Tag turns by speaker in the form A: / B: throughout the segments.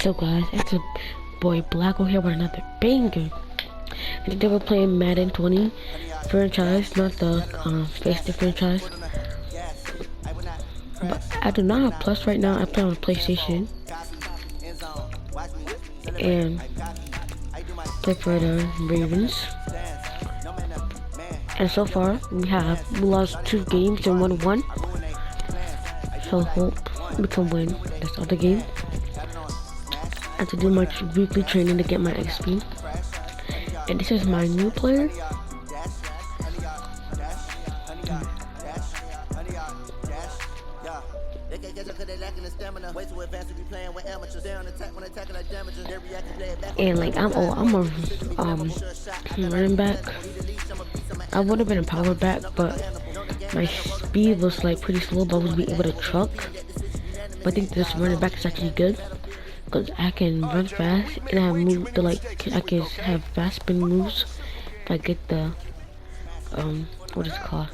A: What's up, guys? It's a boy Black here with another banger. And today we're playing Madden 20 franchise, not the face-to franchise. But I do not have Plus right now. I play on PlayStation and play for the Ravens. And so far we lost 2 games and won 1. So hope we can win this other game. I have to do my weekly training to get my XP. And this is my new player. And like I'm a running back. I would have been a power back, but my speed was like pretty slow, but I was able to truck. But I think this running back is actually good because I can run fast and I move to I can have fast spin moves if I get the what is it called?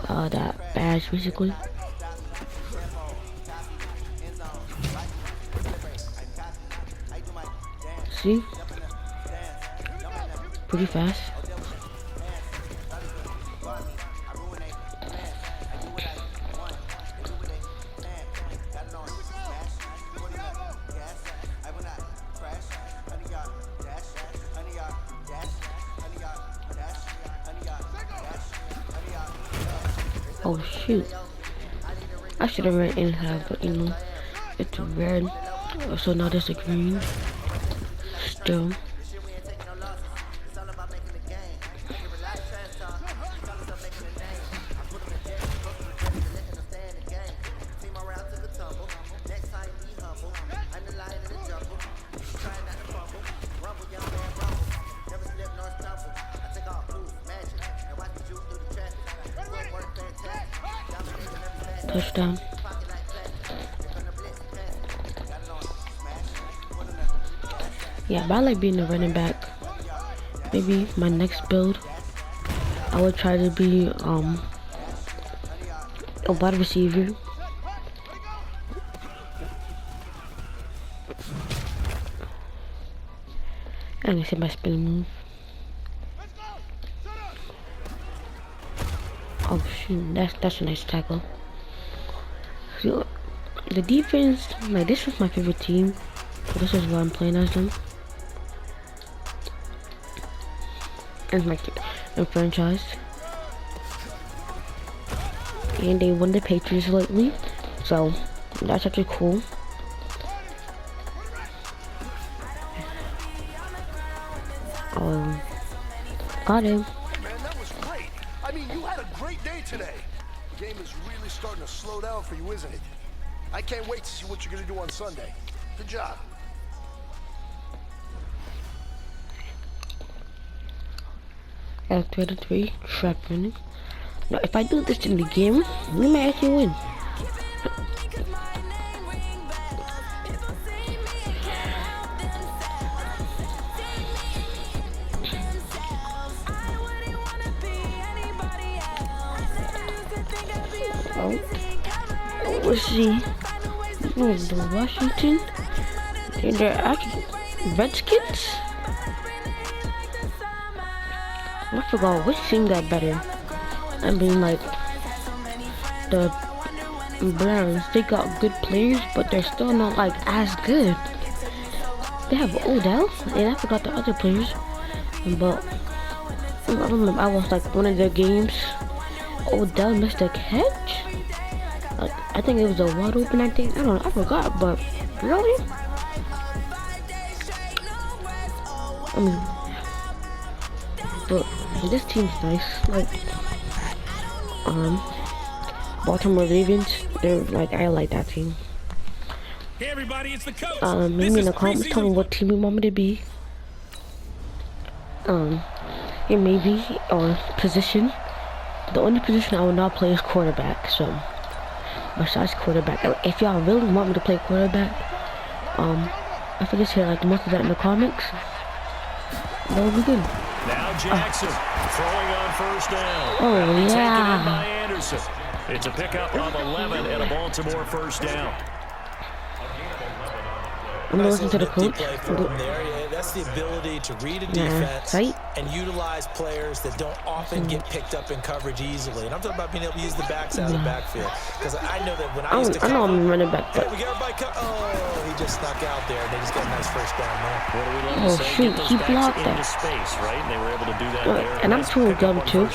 A: That badge basically. See? Pretty fast. Oh shoot. I should have ran inside, but you know, it's red. So now there's a green. Still. Touchdown. Yeah, but I like being a running back. Maybe my next build, I would try to be a wide receiver. I'm gonna say my spin move. Oh shoot, that's a nice tackle. So, the defense, like this was my favorite team. So this is why I'm playing as them. And my franchise. And they won the Patriots lately. So that's actually cool. Got him.
B: Man, that was great. I mean, you had a great day today. The game is really starting to slow down for you, isn't it? I can't wait to see what you're going to do on Sunday. Good job.
A: At 3 trap running. Now, if I do this in the game, we might actually win. Oh, let's see. Oh, the Washington. They're actually Redskins. I forgot which team got better. I mean, like the Browns, they got good players, but they're still not like as good. They have Odell, and I forgot the other players. But I remember I was like one of their games. Odell missed a catch. Like I think it was a wide open. I don't know. I forgot, but really. I mean, but this team's nice. Like, Baltimore Ravens. They're like, I like that team.
C: Hey everybody, it's the coach.
A: Maybe in the comments, tell me what team you want me to be. It may be or position. The only position I will not play is quarterback. So, besides quarterback, if y'all really want me to play quarterback, I forget to hear like most of that in the comments. That would be good.
C: Now Jackson throwing on first down.
A: Oh,
C: Taken in
A: yeah.
C: by Anderson. It's a pickup of 11 and a Baltimore first down.
A: I'm gonna listen to the coach.
D: Play for him there. Yeah, that's the ability to read a defense and utilize players that don't often get picked up in coverage easily. And I'm talking about being able to use the backside of the backfield. Because I know that when I used to cover,
A: I know I'm running back, but
D: we got everybody he just snuck out there, and they just got a nice first down there.
C: What do we love to say?
A: Shoot,
C: Get those
A: he
C: backs
A: blocked
C: into
A: that.
C: space, right? And they were able to do that there.
A: And I'm chewing gum too.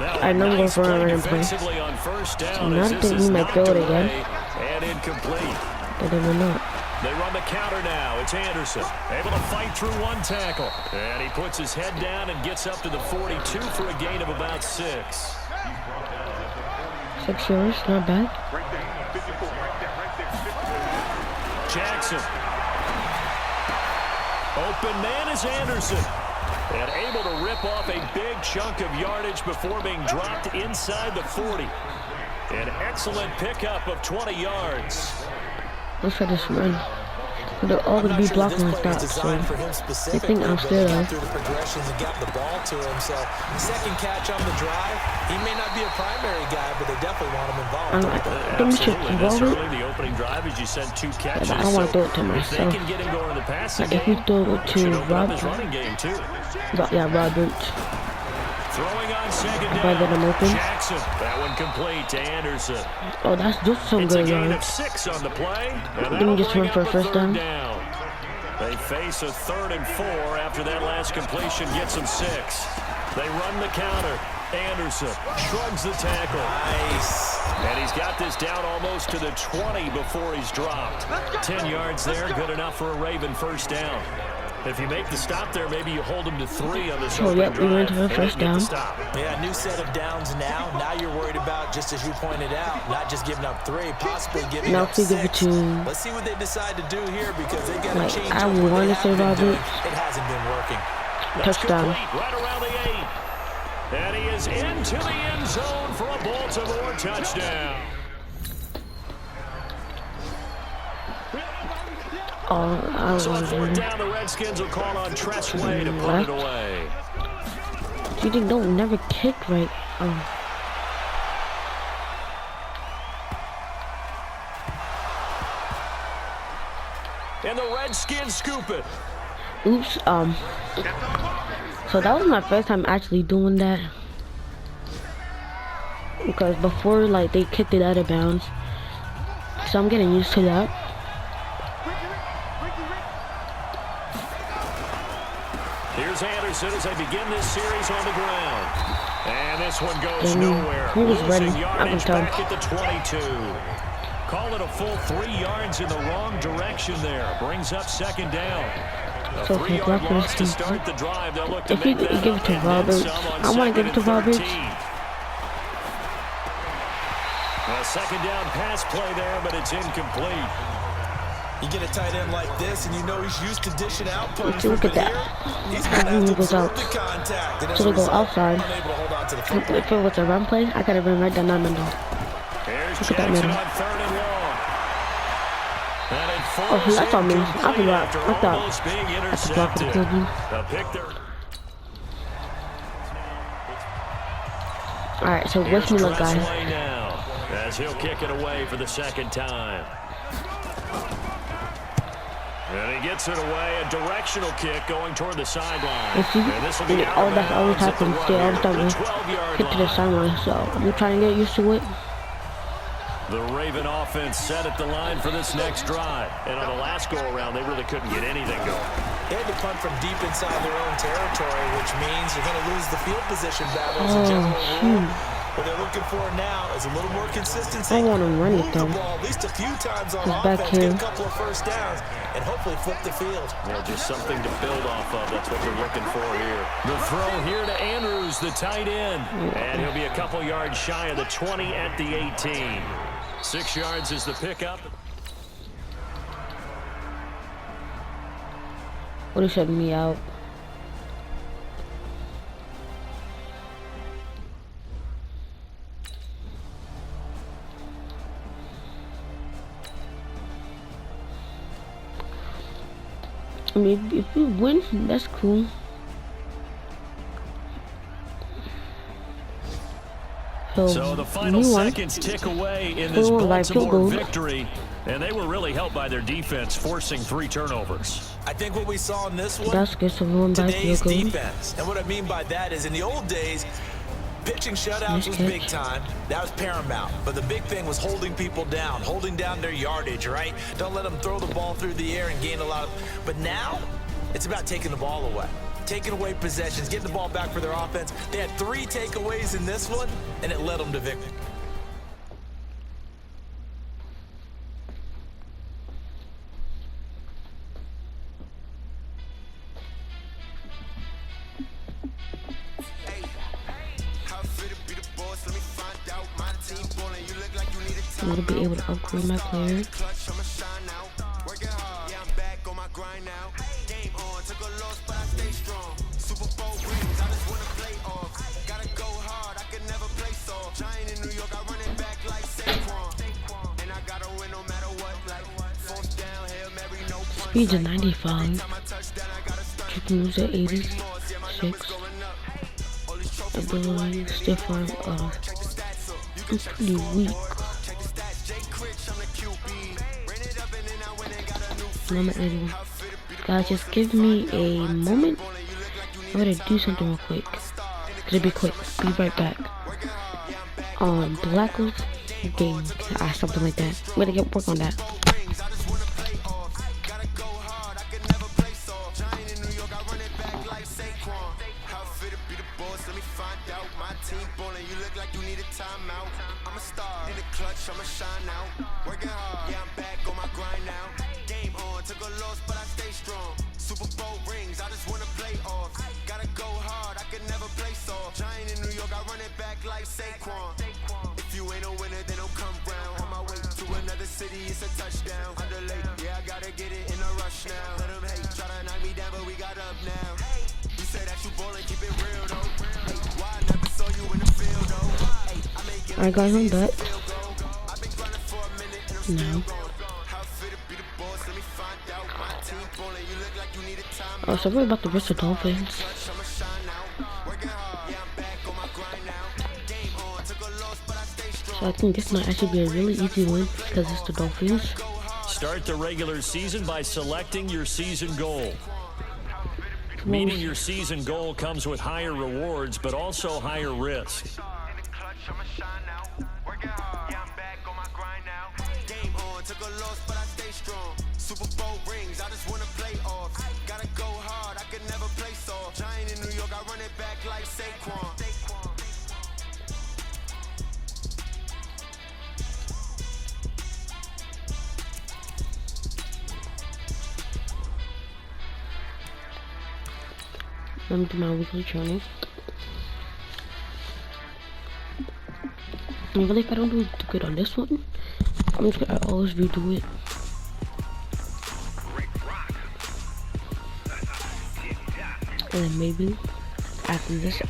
A: I know I'm going for a run play. Not that we might throw it again.
C: And incomplete.
A: But they will not.
C: They run the counter now. It's Anderson. Able to fight through one tackle. And he puts his head down and gets up to the 42 for a gain of about 6.
A: 6 yards, not bad.
C: Jackson. Open man is Anderson. And able to rip off a big chunk of yardage before being dropped inside the 40. An excellent pickup of 20 yards.
A: Let's try this run. They're all going to be blocking like that, so I think I'm still there.
D: Through the progressions and got the ball to him. So second catch on the drive. He may not be a primary guy, but they definitely want him involved.
C: Absolutely. The opening drive is you send 2 catches.
A: Yeah, I don't want to throw it to myself.
C: If they can get him going in the passing
A: if you throw it to Roberts, Roberts.
C: Throwing on second down. Jackson. That one complete to Anderson.
A: Oh, that's just some good
C: gain
A: yards.
C: of 6 on the play.
A: Let me just run for a first down.
C: They face a 3rd and 4 after that last completion gets them 6. They run the counter. Anderson shrugs the tackle.
D: Nice.
C: And he's got this down almost to the 20 before he's dropped. 10 yards there, good enough for a Raven first down. If you make the stop there, maybe you hold them to 3 on this opening drive.
A: We went to the first down.
D: Yeah, new set of downs now. Now you're worried about, just as you pointed out, not just giving up 3, possibly giving up 6. Let's see what they decide to do here because they got to change
A: I
D: up what
A: want
D: they
A: to say
D: have been
A: Roberts.
D: doing. It hasn't been working.
A: Touchdown.
C: Right around the 8. And he is into the end zone for a Baltimore touchdown. So on 4th down, the Redskins will call on Tressway to put it away.
A: You think don't never kick right?
C: And the Redskins scoop it.
A: Oops. So that was my first time actually doing that. Because before, like, they kicked it out of bounds. So I'm getting used to that.
C: Here's Anderson as they begin this series on the ground. And this one goes
A: And
C: nowhere.
A: he was ready.
C: Losing
A: I can
C: yardage
A: tell.
C: back at the 22. Call it a full 3 yards in the wrong direction there. Brings up 2nd down. A
A: So
C: 3-yard loss to start the drive. They'll look to
A: if you
C: make that
A: give
C: up
A: it to
C: and then
A: Roberts,
C: some on
A: I want to give it to
C: 2nd and
A: Roberts.
C: 13. A 2nd down pass play there, but it's incomplete.
D: You get a tight end like this, and you know he's used to dishing out plays.
A: Look at that.
D: He's going to have to
A: Goes out.
D: absorb the contact. And
A: So they go outside.
D: unable to hold on to the football.
A: If it was a run play, I gotta run right down that middle.
C: Here's
A: Look at that
C: Jackson
A: middle.
C: on 3rd and long. And it
A: Oh,
C: falls
A: that's on me. I
C: incomplete
A: forgot.
C: after
A: I thought
C: almost being
A: that's the block for the
C: intercepted.
A: QB.
C: A pick there.
A: Alright, so wish me luck, guys.
C: Tressway now, as he'll kick it away for the 2nd time. And he gets it away, a directional kick going toward the sideline.
A: If you,
C: And this will be
A: all that always
C: out of bounds
A: happens.
C: at
A: They
C: the
A: always
C: one
A: don't
C: here, the 12-yard
A: get to the
C: line.
A: sideline, so I'm trying to get used to it.
C: The Raven offense set at the line for this next drive. And on the last go-around, they really couldn't get anything going.
D: They had to punt from deep inside their own territory, which means you're going to lose the field position battle as a general rule. What they're looking for now is a little more consistency.
A: I want to run it,
D: Move
A: though.
D: the ball at least a few times on
A: He's back
D: offense,
A: here.
D: get a couple of first downs, and hopefully flip the field.
C: Well, just something to build off of. That's what they're looking for here. The throw here to Andrews, the tight end. And he'll be a couple yards shy of the 20 at the 18. 6 yards is the pickup.
A: What are you shutting me out? I mean, if we win, that's cool.
C: So the final seconds tick away in this Baltimore victory, and they were really helped by their defense, forcing 3 turnovers.
D: I think what we saw in this one,
A: today's
D: defense. And what I mean by that is in the old days, pitching shutouts was big time. That was paramount. But the big thing was holding people down, holding down their yardage, right? Don't let them throw the ball through the air and gain a lot of... But now, it's about taking the ball away. Taking away possessions, getting the ball back for their offense. They had 3 takeaways in this one, and it led them to victory.
A: I'm gonna be able to upgrade my player. Speed's at 95. Chicken was at 86. Ability, stiff arm, I'm pretty weak. I'm at 81. Guys, just give me a moment. I'm gonna do something real quick. It'll be quick. Be right back. Black Ops game. Something like that. I'm gonna get work on that.
E: I'ma shine out, working hard, yeah, I'm back on my grind now. Game on, took a loss, but I stay strong. Super Bowl rings, I just wanna play off. Gotta go hard, I can never play soft. Giant in New York, I run it back like Saquon. If you ain't a winner, then don't come round. On my way to another city, it's a touchdown. Underlay, yeah, I gotta get it in a rush now. Let them hate, try to knock me down, but we got up now. You say that you ballin', keep it real though. Hey, why I never saw you in the field though? Hey, I make it.
A: Alright guys, I'm back. No. Oh, so we're about to versus the Dolphins. So I think this might actually be a really easy win because it's the Dolphins.
C: Start the regular season by selecting your season goal. Meaning your season goal comes with higher rewards, but also higher risk. Took a loss, but I stay strong. Super Bowl rings, I just wanna play off. Gotta go hard, I can never play soft. Giant in New York, I run it back like Saquon.
A: Let me do my weekly training. And really, if I don't do good on this one, I'm just gonna always redo it. And then maybe after this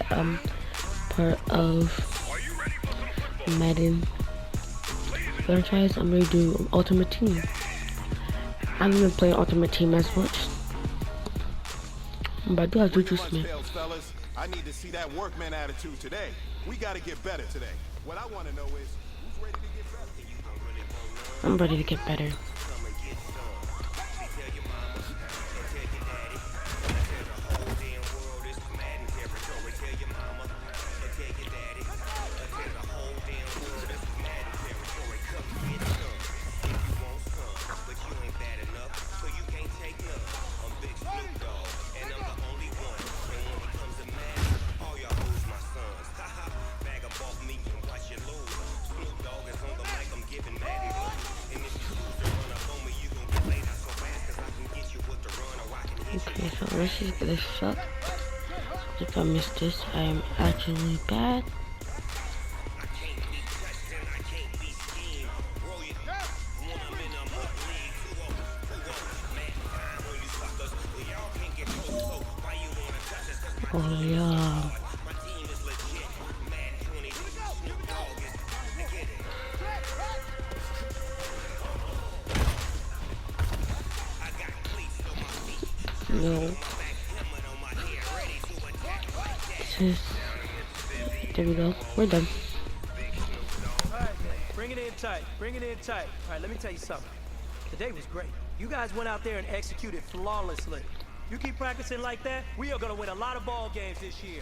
A: part of Madden franchise, I'm gonna do Ultimate Team. I haven't been playing Ultimate Team as much, but I do have Juju Smith.
F: I need to see that workman attitude today. We gotta get better today. What I want to know is who's ready to get better.
A: I'm ready to get better. Okay, so this is gonna suck. If I miss this, I am actually bad. Oh yeah. No. There we go. We're done.
G: Bring it in tight. Bring it in tight. All right, let me tell you something. Today was great. You guys went out there and executed flawlessly. You keep practicing like that, we are going to win a lot of ball games this year.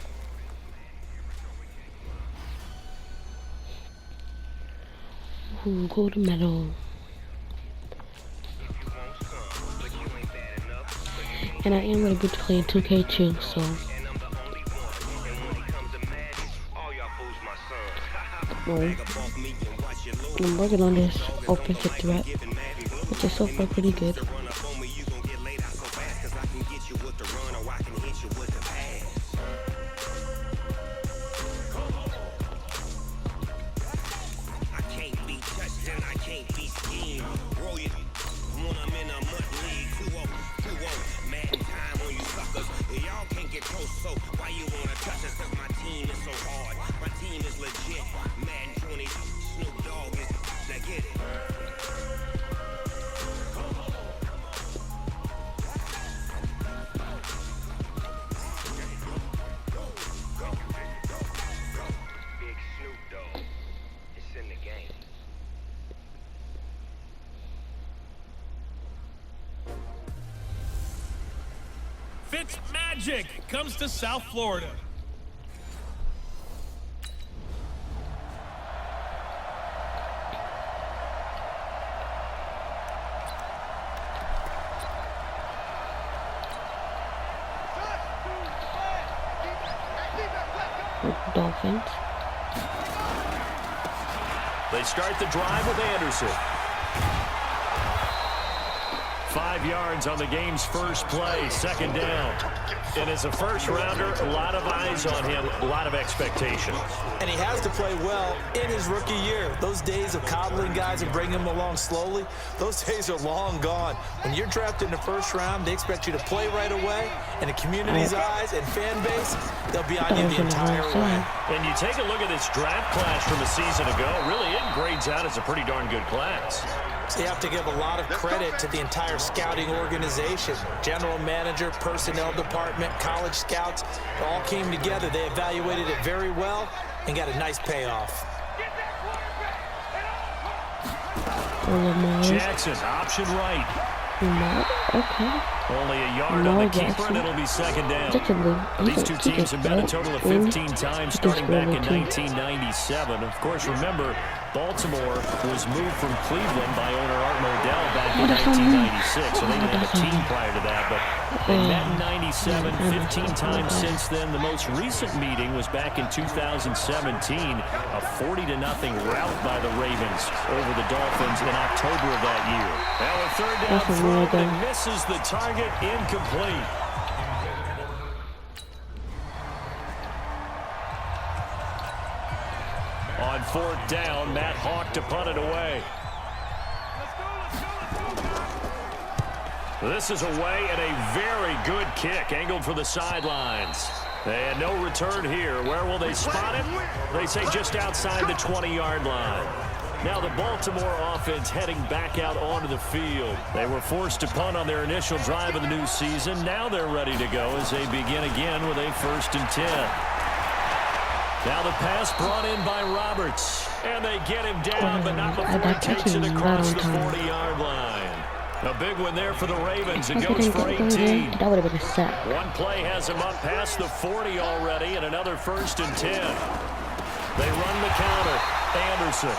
A: Ooh, gold medal. And I am really good to play 2K too, so. I'm working on this offensive threat, which is so far pretty good.
H: Magic comes to South Florida.
A: Dolphins.
C: They start the drive with Anderson. 5 yards on the game's first play, second down. And as a first-rounder, a lot of eyes on him, a lot of expectations.
D: And he has to play well in his rookie year. Those days of coddling guys and bringing them along slowly, those days are long gone. When you're drafted in the first round, they expect you to play right away. And the community's eyes and fan base, they'll be on you the entire way.
C: And you take a look at this draft class from a season ago, really it grades out as a pretty darn good class.
D: So you have to give a lot of credit to the entire scouting organization. General manager, personnel department, college scouts, it all came together. They evaluated it very well and got a nice payoff.
C: Jackson, option right.
A: Okay.
C: Only a yard on the keeper, and it'll be second down. These two teams have met a total of 15 times starting back in 1997. Of course, remember, Baltimore was moved from Cleveland by owner Art Modell back in 1996, so they didn't have a team prior to that, but they met in 97, 15 times since then. The most recent meeting was back in 2017, a 40-0 rout by the Ravens over the Dolphins in October of that year. Now a third down throw that misses the target, incomplete. On fourth down, Matt Hawk to punt it away. This is away and a very good kick, angled for the sidelines. And no return here. Where will they spot it? They say just outside the 20-yard line. Now the Baltimore offense heading back out onto the field. They were forced to punt on their initial drive of the new season. Now they're ready to go as they begin again with a 1st and 10. Now the pass brought in by Roberts. And they get him down, but not before he takes it across the 40-yard line. A big one there for the Ravens. It goes for 18.
A: That would have been a sack.
C: One play has him up past the 40 already, and another 1st and 10. They run the counter. Anderson.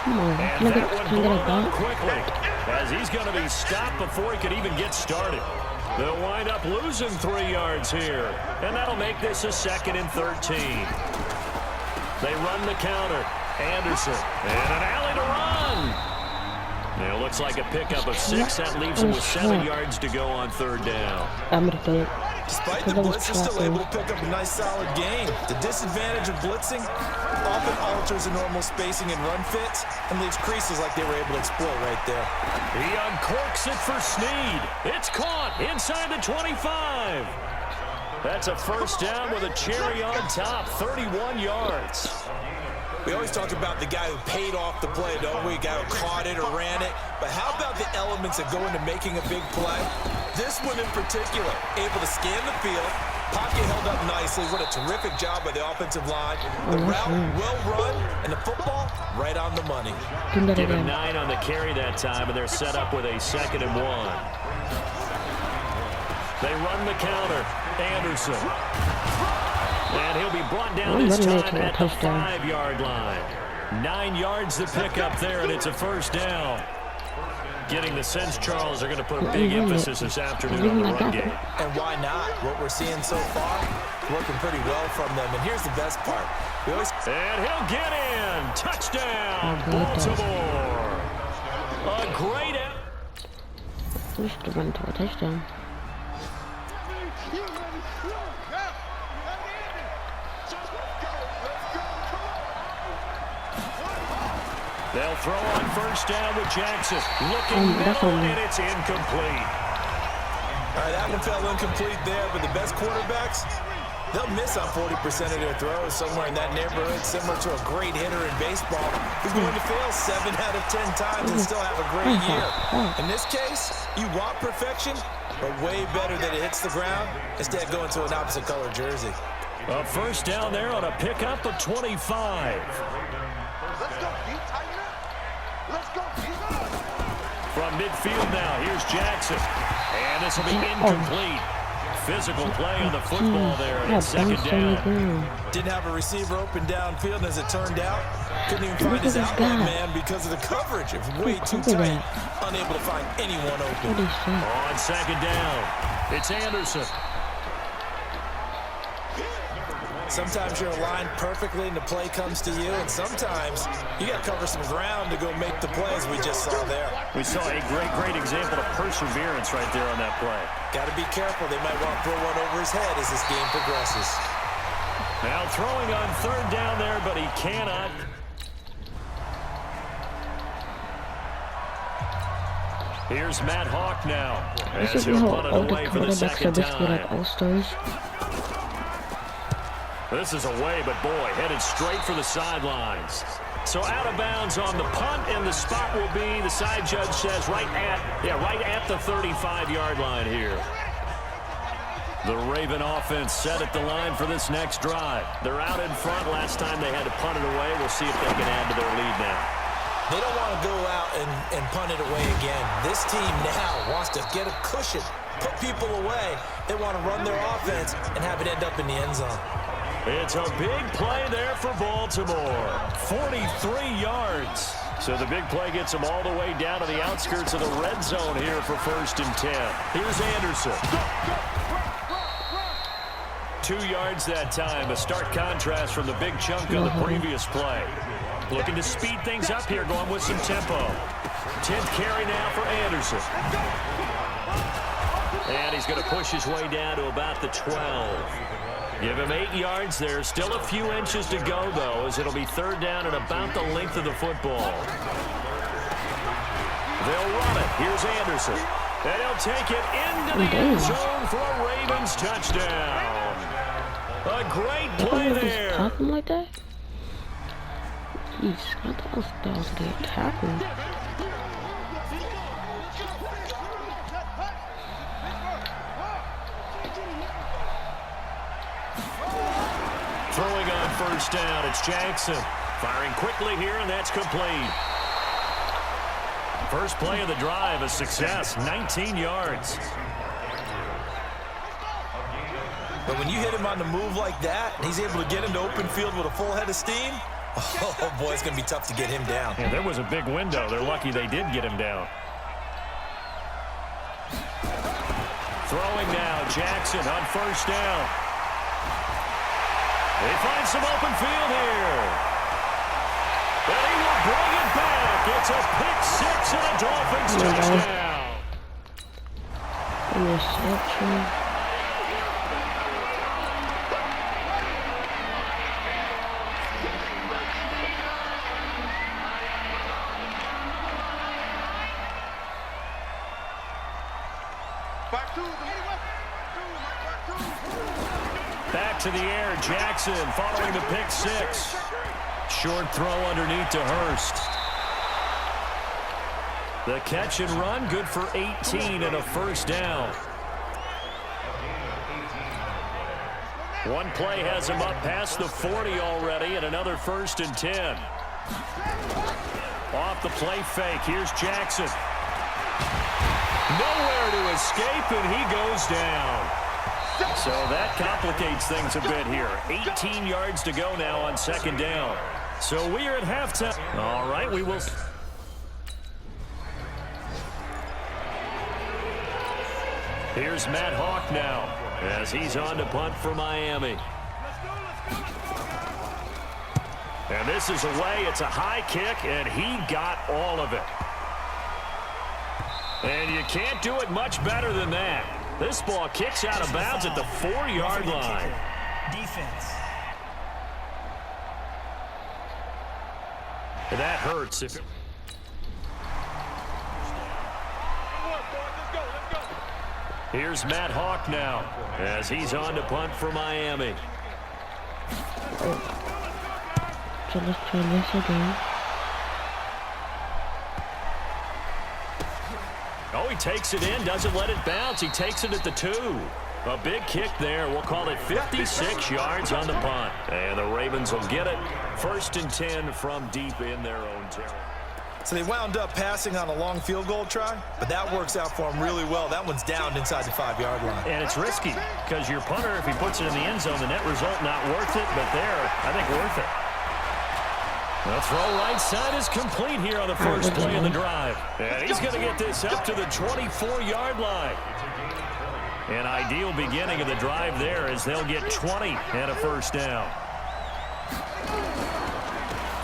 C: And that one blown up quickly, as he's going to be stopped before he could even get started. They'll wind up losing 3 yards here, and that'll make this a 2nd and 13. They run the counter. Anderson. And an alley to run. It looks like a pickup of 6. That leaves him with 7 yards to go on 3rd down.
A: I'm going to throw it.
D: Despite the blitz, they're still able to pick up a nice solid gain. The disadvantage of blitzing often alters the normal spacing and run fits and leaves creases like they were able to exploit right there.
C: He uncorks it for Snead. It's caught inside the 25. That's a 1st down with a cherry on top, 31 yards.
D: We always talk about the guy who paid off the play, don't we? The guy who caught it or ran it. But how about the elements that go into making a big play? This one in particular, able to scan the field, pocket held up nicely. What a terrific job by the offensive line. The route well run, and the football right on the money.
C: Give him 9 on the carry that time, and they're set up with a 2nd and 1. They run the counter. Anderson. And he'll be brought down this time at the 5-yard line. 9 yards to pick up there, and it's a first down. Getting the sense Charles are going to put a big emphasis this afternoon on the run game.
D: And why not? What we're seeing so far, working pretty well from them. And here's the best part.
C: And he'll get in. Touchdown, Baltimore. A great out.
A: We should have run to a touchdown.
C: They'll throw on first down with Jackson. Looking middle, and it's incomplete.
D: All right, that one fell incomplete there, but the best quarterbacks, they'll miss on 40% of their throws, somewhere in that neighborhood, similar to a great hitter in baseball who's going to fail 7 out of 10 times and still have a great year. In this case, you want perfection, but way better that it hits the ground instead of going to an opposite color jersey.
C: A first down there on a pickup of 25.
B: Let's go, Pete. Tighten up. Let's go, Pete.
C: From midfield now, here's Jackson. And this will be incomplete. Physical play on the football there, and it's 2nd down.
D: Didn't have a receiver open downfield, and as it turned out, couldn't even find his outlet man because of the coverage. It was way too tight. Unable to find anyone open.
C: On 2nd down, it's Anderson.
D: Sometimes you're aligned perfectly and the play comes to you, and sometimes you got to cover some ground to go make the plays we just saw there.
C: We saw a great example of perseverance right there on that play.
D: Got to be careful. They might want to throw one over his head as this game progresses.
C: Now throwing on 3rd down there, but he cannot. Here's Matt Hawk now.
A: This is how all the quarterbacks are basically like all-stars.
C: This is away, but boy, headed straight for the sidelines. So out of bounds on the punt, and the spot will be, the side judge says, right at the 35-yard line here. The Raven offense set at the line for this next drive. They're out in front. Last time they had to punt it away. We'll see if they can add to their lead now.
D: They don't want to go out and punt it away again. This team now wants to get a cushion, put people away. They want to run their offense and have it end up in the end zone.
C: It's a big play there for Baltimore. 43 yards. So the big play gets them all the way down to the outskirts of the red zone here for 1st and 10. Here's Anderson. 2 yards that time. A stark contrast from the big chunk of the previous play. Looking to speed things up here, going with some tempo. 10th carry now for Anderson. And he's going to push his way down to about the 12. Give him 8 yards there. Still a few inches to go, though, as it'll be 3rd down and about the length of the football. They'll run it. Here's Anderson. And he'll take it into the end zone for a Ravens touchdown. A great play there.
A: Talking like that? Jeez, I thought that was getting tackled.
C: Throwing on 1st down, it's Jackson. Firing quickly here, and that's complete. First play of the drive, a success, 19 yards.
D: But when you hit him on the move like that, and he's able to get into open field with a full head of steam, oh boy, it's going to be tough to get him down.
C: Yeah, there was a big window. They're lucky they did get him down. Throwing now, Jackson on 1st down. They find some open field here. And he will bring it back. It's a pick 6 and a Dolphins touchdown.
A: Interception.
C: Back to the air, Jackson following the pick 6. Short throw underneath to Hurst. The catch and run, good for 18 and a first down. One play has him up past the 40 already, and another 1st and 10. Off the play fake, here's Jackson. Nowhere to escape, and he goes down. So that complicates things a bit here. 18 yards to go now on 2nd down. So we are at halftime. All right, we will. Here's Matt Hawk now as he's on to punt for Miami. And this is away. It's a high kick, and he got all of it. And you can't do it much better than that. This ball kicks out of bounds at the 4-yard line.
G: Defense.
C: That hurts. Here's Matt Hawk now as he's on to punt for Miami.
A: So let's try this again.
C: Oh, he takes it in, doesn't let it bounce. He takes it at the 2. A big kick there. We'll call it 56 yards on the punt. And the Ravens will get it. 1st and 10 from deep in their own territory.
D: So they wound up passing on a long field goal try, but that works out for them really well. That one's down inside the 5-yard line.
C: And it's risky because your punter, if he puts it in the end zone, the net result not worth it, but there, I think worth it. The throw right side is complete here on the first play of the drive. And he's going to get this up to the 24-yard line. An ideal beginning of the drive there as they'll get 20 and a first down.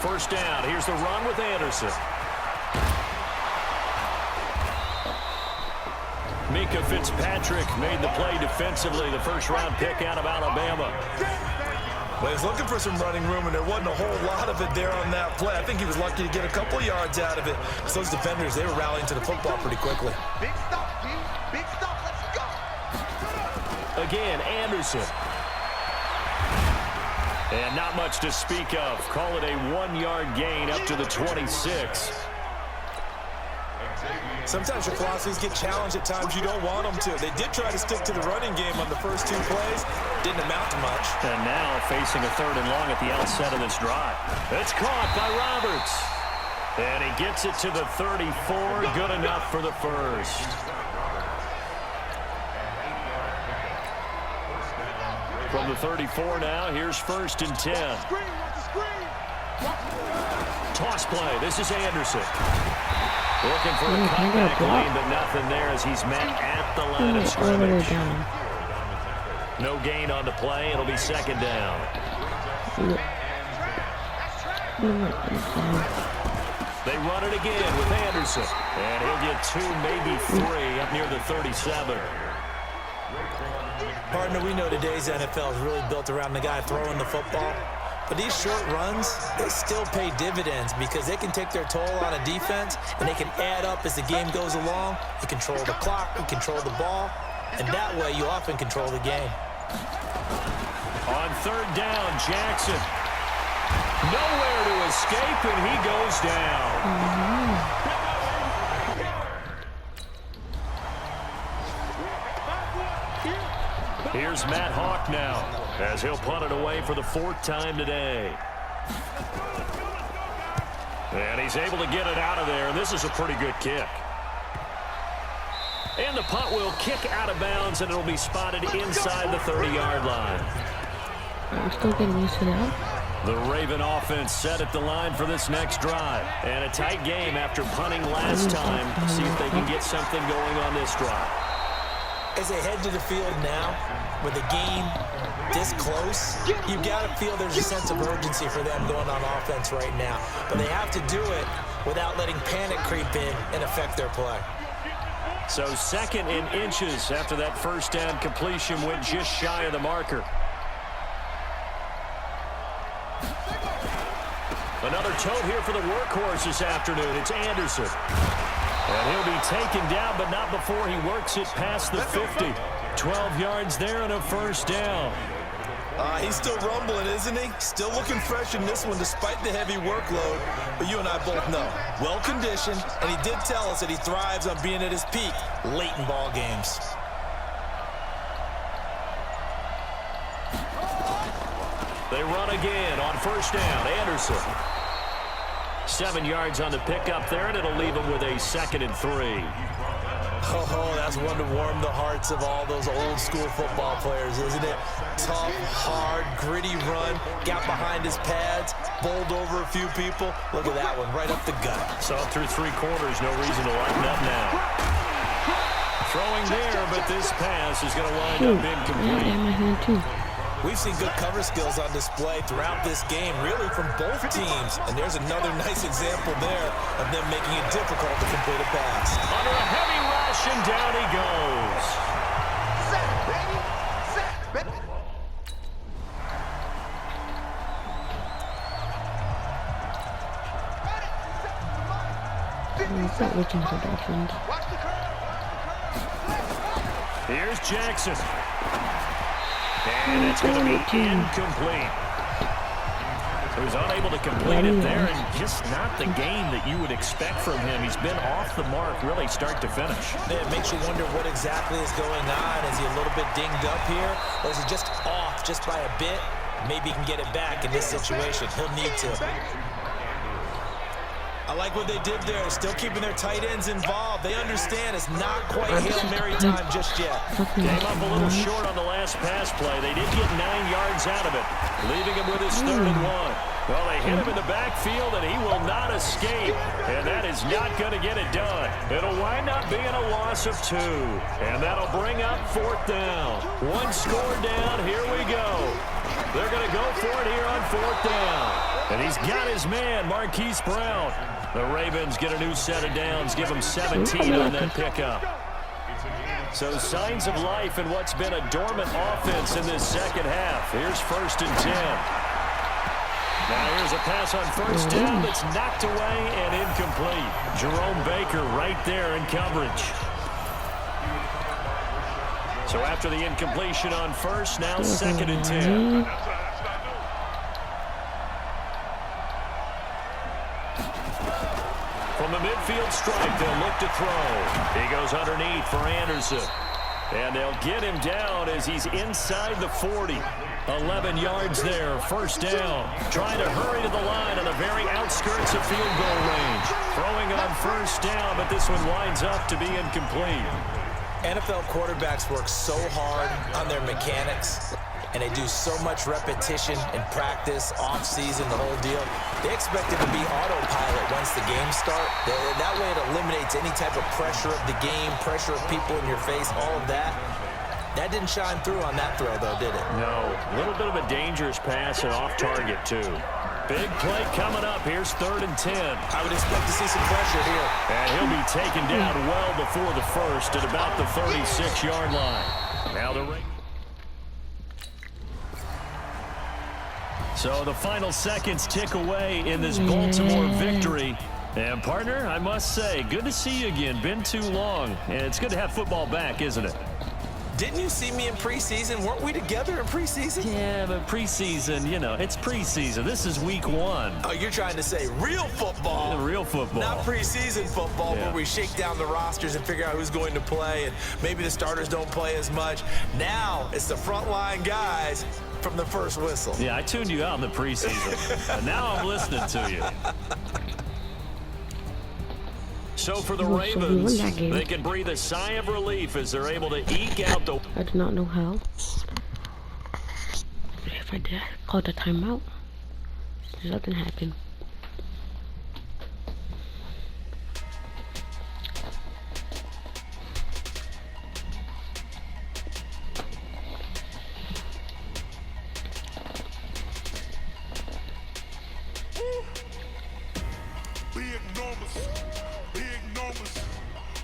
C: First down, here's the run with Anderson. Mika Fitzpatrick made the play defensively, the first-round pick out of Alabama.
D: Well, he was looking for some running room, and there wasn't a whole lot of it there on that play. I think he was lucky to get a couple yards out of it. So those defenders, they were rallying to the football pretty quickly.
E: Big stop, G. Big stop. Let's go.
C: Again, Anderson. And not much to speak of. Call it a 1-yard gain up to the 26.
D: Sometimes your philosophies get challenged at times you don't want them to. They did try to stick to the running game on the first 2 plays. Didn't amount to much.
C: And now facing a 3rd and long at the outset of this drive. It's caught by Roberts. And he gets it to the 34. Good enough for the first. From the 34 now, here's 1st and 10. Toss play. This is Anderson. Looking for a comeback lead, but nothing there as he's met at the line of scrimmage. No gain on the play. It'll be 2nd down. They run it again with Anderson. And he'll get 2, maybe 3 up near the 37.
D: Partner, we know today's NFL is really built around the guy throwing the football. But these short runs, they still pay dividends because they can take their toll on a defense and they can add up as the game goes along. You control the clock, you control the ball, and that way you often control the game.
C: On 3rd down, Jackson. Nowhere to escape, and he goes down. Here's Matt Hawk now as he'll punt it away for the 4th time today. And he's able to get it out of there, and this is a pretty good kick. And the punt will kick out of bounds, and it'll be spotted inside the 30-yard line.
A: I'm still getting used to that.
C: The Raven offense set at the line for this next drive. And a tight game after punting last time. See if they can get something going on this drive.
D: As they head to the field now, with the game this close, you've got to feel there's a sense of urgency for them going on offense right now. But they have to do it without letting panic creep in and affect their play.
C: So 2nd and inches after that first down completion went just shy of the marker. Another tote here for the workhorse this afternoon. It's Anderson. And he'll be taken down, but not before he works it past the 50. 12 yards there and a first down.
D: He's still rumbling, isn't he? Still looking fresh in this one despite the heavy workload. But you and I both know, well-conditioned, and he did tell us that he thrives on being at his peak late in ball games.
C: They run again on first down. Anderson. 7 yards on the pickup there, and it'll leave him with a 2nd and 3.
D: Oh, that's one to warm the hearts of all those old school football players, isn't it? Tough, hard, gritty run, got behind his pads, bowled over a few people. Look at that one, right up the gut.
C: Saw it through 3 quarters, no reason to lighten up now. Throwing there, but this pass is going to wind up incomplete.
D: We've seen good cover skills on display throughout this game, really from both teams. And there's another nice example there of them making it difficult to complete a pass.
C: Under a heavy rush, and down he goes.
B: Set, baby! Set, baby!
A: It's not looking for Dolphins.
C: Here's Jackson. And it's going to be incomplete. He was unable to complete it there, and just not the game that you would expect from him. He's been off the mark, really, start to finish.
D: It makes you wonder what exactly is going on. Is he a little bit dinged up here, or is he just off just by a bit? Maybe he can get it back in this situation. He'll need to. I like what they did there, still keeping their tight ends involved. They understand it's not quite Hail Mary time just yet.
C: Came up a little short on the last pass play. They did get 9 yards out of it, leaving him with his 3rd and 1. Well, they hit him in the backfield, and he will not escape, and that is not going to get it done. It'll wind up being a loss of 2, and that'll bring up 4th down. 1 score down, here we go. They're going to go for it here on 4th down, and he's got his man, Marquise Brown. The Ravens get a new set of downs, give them 17 on that pickup. So signs of life in what's been a dormant offense in this second half. Here's 1st and 10. Now here's a pass on 1st down that's knocked away and incomplete. Jerome Baker right there in coverage. So after the incompletion on 1st, now 2nd and 10. From the midfield stripe, they'll look to throw. He goes underneath for Anderson. And they'll get him down as he's inside the 40. 11 yards there, 1st down. Trying to hurry to the line on the very outskirts of field goal range. Throwing on 1st down, but this one winds up to be incomplete.
D: NFL quarterbacks work so hard on their mechanics, and they do so much repetition in practice, off-season, the whole deal. They expect it to be autopilot once the games start. That way it eliminates any type of pressure of the game, pressure of people in your face, all of that. That didn't shine through on that throw, though, did it?
C: No. A little bit of a dangerous pass and off target, too. Big play coming up. Here's 3rd and 10.
D: I would expect to see some pressure here.
C: And he'll be taken down well before the 1st at about the 36-yard line. Now the ring. So the final seconds tick away in this Baltimore victory. And, partner, I must say, good to see you again. Been too long. And it's good to have football back, isn't it?
D: Didn't you see me in preseason? Weren't we together in preseason?
C: Yeah, but preseason, you know, it's preseason. This is week 1.
D: Oh, you're trying to say real football.
C: Yeah, real football.
D: Not preseason football where we shake down the rosters and figure out who's going to play, and maybe the starters don't play as much. Now it's the frontline guys from the first whistle.
C: Yeah, I tuned you out in the preseason. And now I'm listening to you. So for the Ravens, they can breathe a sigh of relief as they're able to eke out the...
A: I do not know how. If I did, I called the timeout. Nothing happened.
F: Big numbers. Big numbers.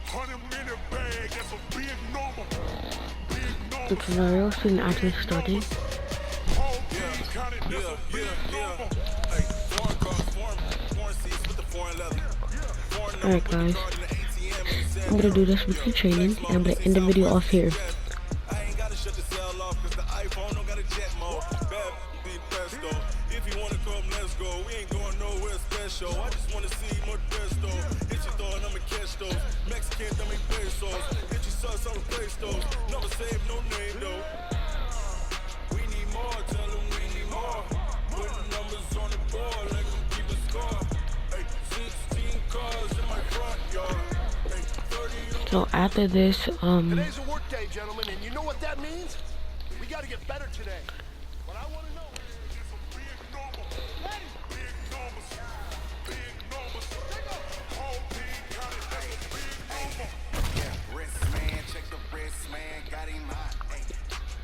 F: 100-minute bag. That's a big number. Big numbers.
A: The tutorial soon actually started. Alright guys, I'm gonna do this weekly training and I'm gonna end the video off here.
F: pesos. Hit your sus on the play stores. Never save no name though. We need more, tell them we need more. Putting numbers on the board, like them keep a score. Hey, 16 cars in my front yard. Hey, 30.
A: So after this,
B: Today's a work day, gentlemen, and you know what that means? We gotta get better today. What I wanna know is a big number.
F: Big numbers. Big numbers. Whole team got it, that's a big number.
E: Yeah, wrist man, check the wrist man, got him hot. Hey,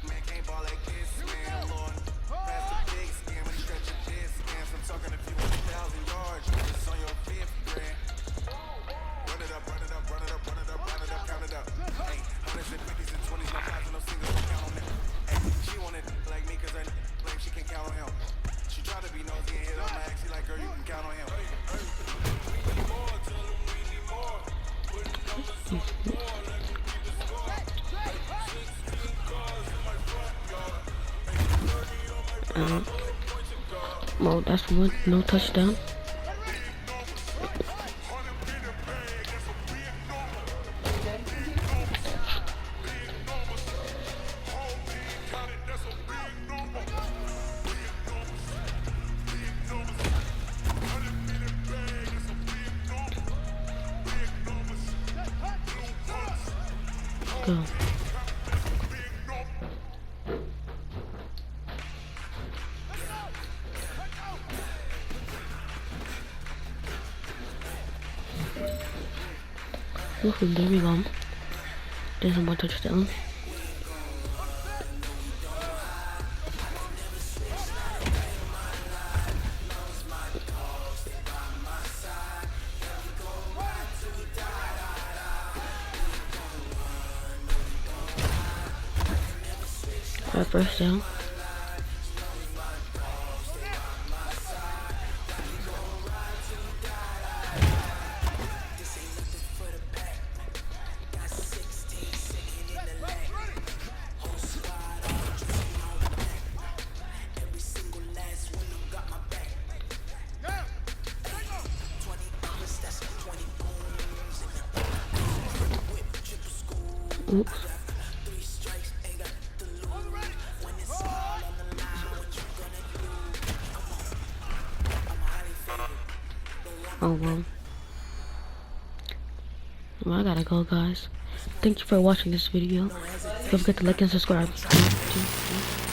E: man can't ball like this, man. Lord, pass the big skin when he stretch your distance. I'm talking a few 1,000 yards, just on your fifth grand. Run it up, run it up, run it up, run it up, run it up, count it up. Hey, hundreds and fifties and 20s, no thousand, no singles, no count on them. Hey, she wanted like me 'cause I like she can count on him. She tried to be nosy and hit on my ex. She like, girl, you can count on him.
A: Well, that's one, no touchdown. Go. Woohoo, there we go. There's one touchdown. First down. Oops. Oh well. Well, I gotta go, guys. Thank you for watching this video. Don't forget to like and subscribe. 1, 2, 3.